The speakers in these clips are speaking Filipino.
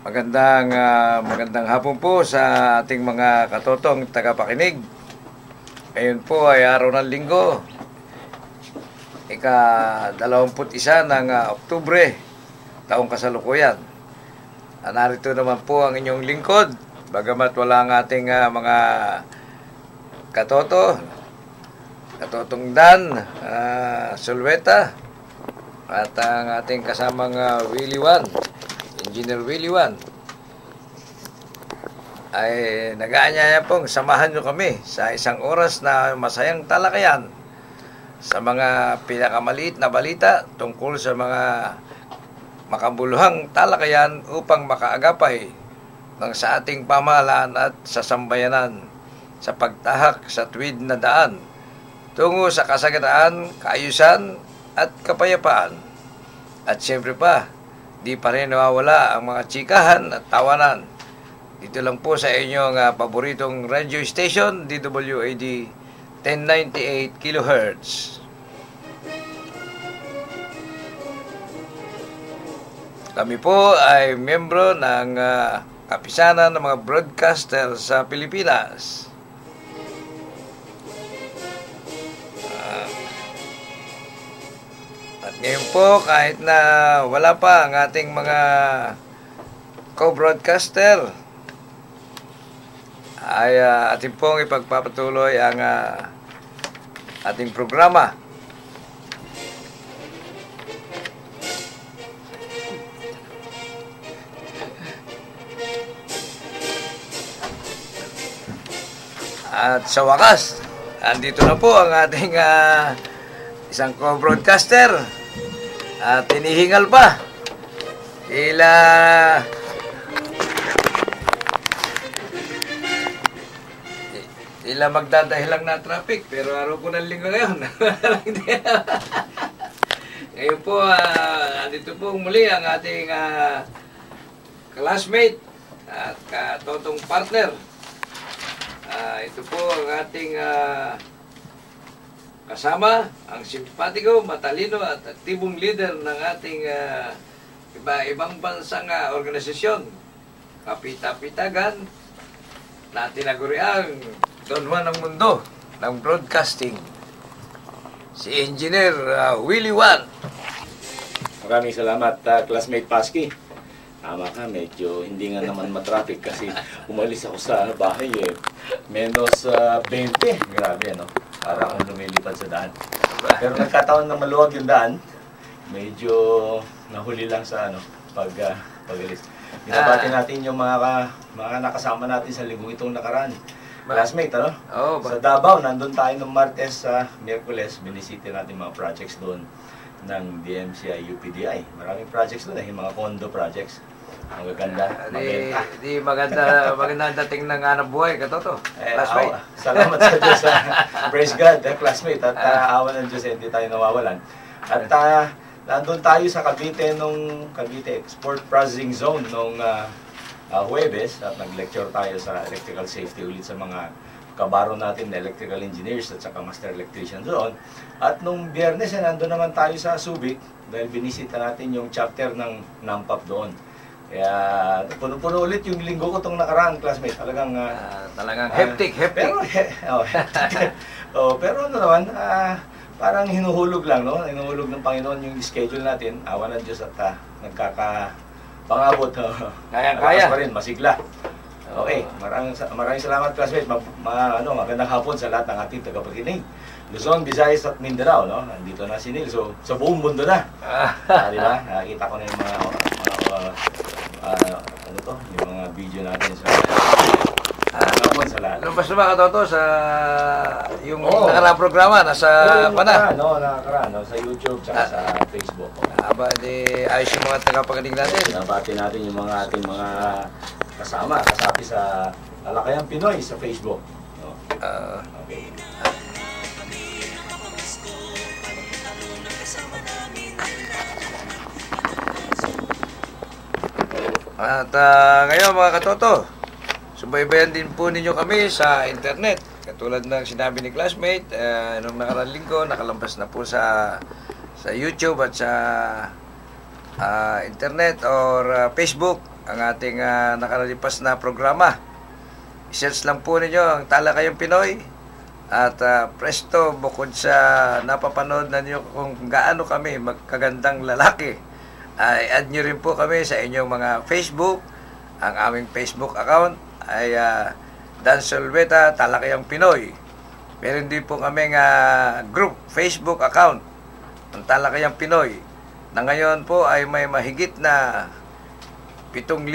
Magandang hapon po sa ating mga katotong tagapakinig. Ngayon po ay araw ng Linggo, ika-21 ng Oktubre, taong kasalukuyan. Narito naman po ang inyong lingkod, bagamat wala ang ating mga katotong Dan, Sulweta, at ang ating kasamang Willie Wan, Engineer Willie Wan, ay nag-aanyaya pong samahan nyo kami sa isang oras na masayang talakayan sa mga pinakamaliit na balita tungkol sa mga makabuluhang talakayan upang makaagapay ng sa ating pamahalaan at sa sambayanan sa pagtahak sa tuwid na daan tungo sa kasaganaan, kaayusan at kapayapaan. At siyempre pa, di pa rin nawawala ang mga tsikahan at tawanan. Dito lang po sa inyong paboritong radio station, DWAD 1098 kHz. Kami po ay miyembro ng kapisanan ng mga broadcaster sa Pilipinas. At ngayon po, kahit na wala pa ang ating mga co-broadcaster, ay atin pong ipagpapatuloy ang ating programa. At sa wakas, andito na po ang ating isang co-broadcaster at tinihingal pa. Ila magdadahilang na traffic, pero araw po ng Linggo ngayon. Ngayon po, andito po muli ang ating classmate at katotong partner. Ito po ang ating kasama, ang simpatiko, matalino at aktibong leader ng ating iba-ibang bansang organisasyon, kapita-pitagan na tinaguriang Don Juan ng mundo ng broadcasting, si Engineer Willie Wan. Maraming salamat, classmate Paski. Tama ka, medyo hindi nga naman matraffic kasi umalis ako sa bahay menos 20. Grabe, no? Para akong lumilipad sa daan. Pero nagkataon na maluwag yung daan, medyo nahuli lang sa pag-alis. Binabati natin yung mga nakasama natin sa linggong itong nakaraan. Classmate, ano? Oh, sa Davao, nandun tayo ng Martes sa Miyerkules, binisita natin mga projects doon ng DMCI UPDI. Maraming projects doon, yung mga condo projects. Ang gaganda, mabenta. Maganda dating ng anak buhay, katoto. Classmate. Salamat sa Diyos. Praise God, classmate. At awa ng Diyos, hindi tayo nawawalan. At nandun tayo sa Cavite, Cavite Export Processing Zone nung Huwebes, at nag-lecture tayo sa electrical safety ulit sa mga kabaro natin na electrical engineers at saka master electrician doon. At nung Biyernes, nandun naman tayo sa Subic dahil binisita natin yung chapter ng NAMPAP doon. Kaya puno-puno ulit yung linggo ko itong nakaraan, classmate. Talagang hectic. Pero ano naman, parang hinuhulog lang, no? Hinuhulog ng Panginoon yung schedule natin. Awa ng Diyos at pangabot. Kaya pa rin, masigla. Okay, maraming salamat, classmate. Magandang hapon sa lahat ng ating tagapakinig. Luzon, Visayas at Mindanao, no? Nandito na si Neil. So, sa buong mundo na. Di ba? Nakita ko na yung mga yung mga video natin sa sa lahat. Lumabas na ba katoto sa yung nakaraang programa? Nasa nakaraan, sa YouTube at sa Facebook. Ayos yung mga tagapakinig natin. Nabati natin yung mga ating mga kasapi sa Talakayang Pinoy sa Facebook. Okay. At ngayon mga katoto, subaybayan din po ninyo kami sa internet. Katulad ng sinabi ni classmate, nung nakaraang linggo, nakalampas na po sa YouTube at sa internet or Facebook. ang ating nakaralipas na programa. I-search lang po ninyo ang Talakayang Pinoy. At presto, bukod sa napapanood na nyo kung gaano kami magkagandang lalaki, ay add nyo rin po kami sa inyong mga Facebook. Ang aming Facebook account ay Dan Solveta Talakayang Pinoy. Meron din po kaming group Facebook account ng Talakayang Pinoy na ngayon po ay may mahigit na 7,000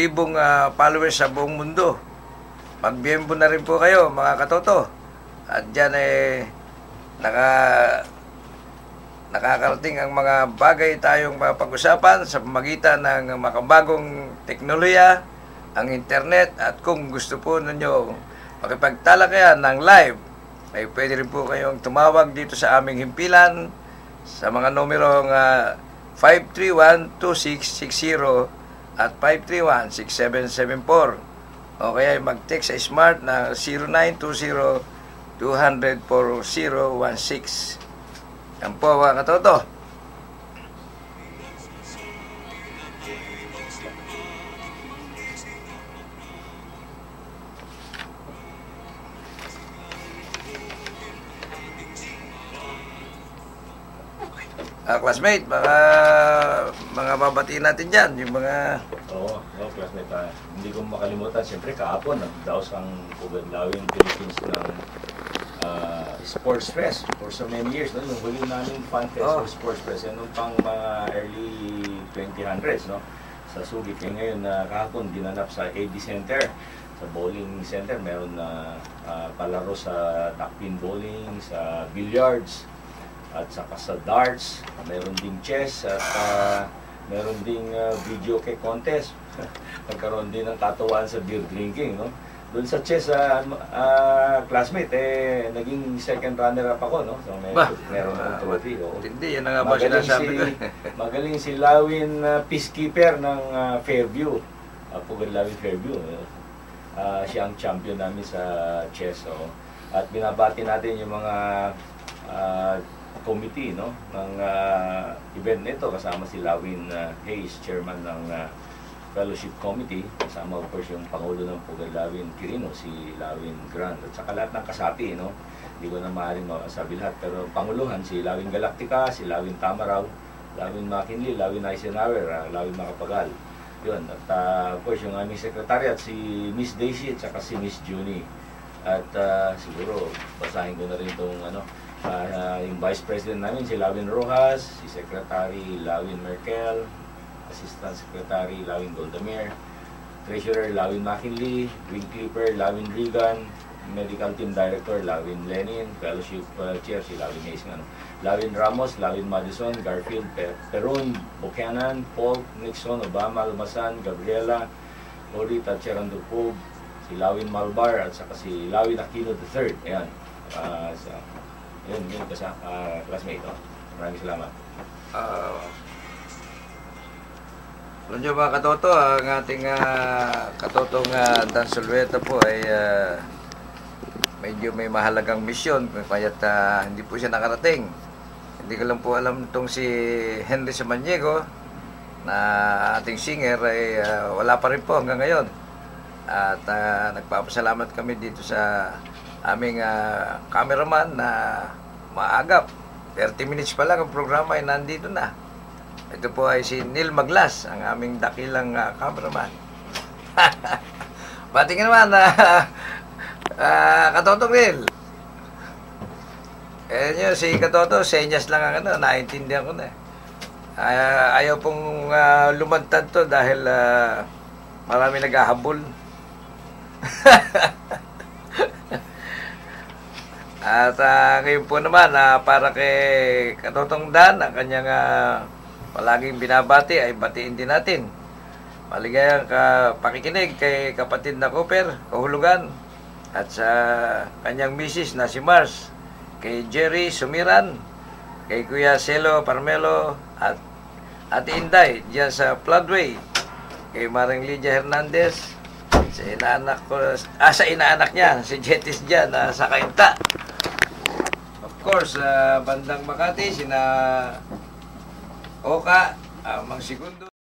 followers sa buong mundo. Mag-biyembo na rin po kayo mga katoto. At dyan nakakarating ang mga bagay tayong mapag-usapan sa pamagitan ng makabagong teknolohiya, ang internet, at kung gusto po ninyo makipagtalakayan ng live, ay pwede rin po kayong tumawag dito sa aming himpilan sa mga numerong 531-2660 at 531-6774, o kaya mag-text sa smart na 0920-200-4016. Yan po mga katoto. Classmate, mga babatiin natin dyan, yung mga... Oo, classmate. Hindi ko makalimutan, siyempre kahapon, nagdaos ang Pugadlawin Philippines ng Sports Fest for so many years. No? Yung huli namin Fun Fest for Sports Fest, yan nung pang mga early 2000s, no? Sa Subic. Ngayon, kahapon, ginanap sa AD Center, sa bowling center. Meron na palaro sa duckpin bowling, sa billiards, at saka sa darts, meron ding chess, at meron ding video cake contest. Nagkaroon din ng tatuan sa beer drinking, no? Doon sa chess, classmate, naging second runner-up ako, no? So, meron akong trophy. Hindi, yan na nga ba sinasabi ko. Magaling si Lawin, peacekeeper ng Fairview, Pugadlawin Fairview. Siya ang champion namin sa chess. At binabati natin yung mga committee, no, ng event nito, kasama si Lawin Hayes, chairman ng fellowship committee, kasama of course yung pangulo ng Pugadlawin Quirino, si Lawin Grand, at saka lahat ng kasapi, no. Hindi ko na maaaring masabi lahat, pero panguluhan si Lawin Galactica, si Lawin Tamaraw, Lawin McKinley, Lawin Eisenhower, Lawin Macapagal, yun. At of course yung aming secretariat, si Miss Daisy at saka si Miss Junie. At siguro basahin ko na rin itong yung Vice President namin, si Lawin Rojas, si Secretary Lawin Merkel, Assistant Secretary Lawin Goldamir, Treasurer Lawin McKinley, Wing Clipper Lawin Regan, Medical Team Director Lawin Lenin, Fellowship Chair si Lawin Hayes, Lawin Ramos, Lawin Madison, Garfield Perun, Buchanan, Paul, Nixon, Obama, Almasan, Gabriela, Orita Cherandupog, si Lawin Malbar, at saka si Lawin Aquino III. Ayan. Yun classmate. Maraming salamat. Alam nyo mga katoto, ang ating katotong Dan Solveta po ay medyo may mahalagang misyon, kaya't hindi po siya nakarating. Hindi ko lang po alam itong si Henry Samaniego na ating singer ay wala pa rin po hanggang ngayon. At nagpapasalamat kami dito sa aming cameraman na maagap. 30 minutes pa lang ang programa ay nandito na. Ito po ay si Neil Maglas, ang aming dakilang cameraman. Pati nga naman, Katotong Neil. Nyo, si Katoto, senyas lang ang naiintindihan ko na. Ayaw pong lumantad to dahil marami naghahabol. At ngayon po naman, para kay Katotong Dan, ang kanyang palaging binabati ay batiin din natin. Maligayang pakikinig kay kapatid na Cooper, Kahulugan, at sa kanyang misis na si Mars, kay Jerry Sumiran, kay Kuya Celo Parmelo, at Ate Inday diyan sa Floodway, kay Maring Lydia Hernandez, sa inaanak ko, sa inaanak niya, si Jetis diyan sa Kainta. Of course, bandang Makati, sina Oka, Mang Segundo.